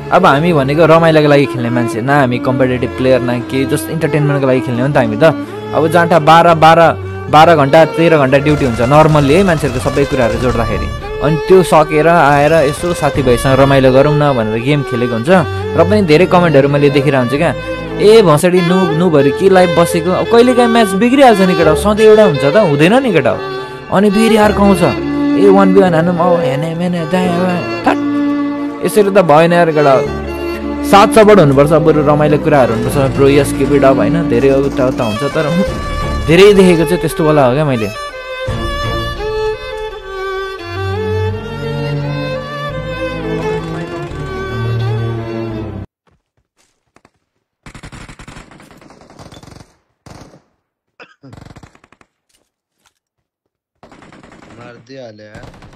अब हामी भनेको रमाइलोको लागि खेल्ने मान्छे, न हामी कम्पिटेटिभ प्लेयर न के, जस्ट इन्टरटेनमेन्टको लागि खेल्ने हो नि त हामी त। अब जाँटा 12 घन्टा 13 घन्टा ड्युटी हुन्छ नर्मल्ली है मान्छेहरूको सबै कुराहरू जोड्दाखेरि। अनि त्यो सकेर आएर यसो साथीभाइसँग रमाइलो गरौँ न भनेर गेम खेलेको हुन्छ। र पनि धेरै कमेन्टहरू मैले देखिरहेको हुन्छु क्या, ए भसडी नुबहरू के लाइभ बसेको। अब कहिलेकाहीँ म्याच बिग्रिहाल्छ नि केटा, सधैँ एउटा हुन्छ त हुँदैन नि केटा। अनि फेरि अर्को आउँछ, ए 1v1 हान्नु औ हेने मेने थट, यसरी त भएन यार केटा। साथ सपोर्ट हुनुपर्छ, बरु रमाइलो कुराहरू हुनुपर्छ। Bro yes keep it up होइन, धेरै उता उता हुन्छ तर धेरै देखेको चाहिँ त्यस्तो बेला हो क्या मैले। मार दिया यार।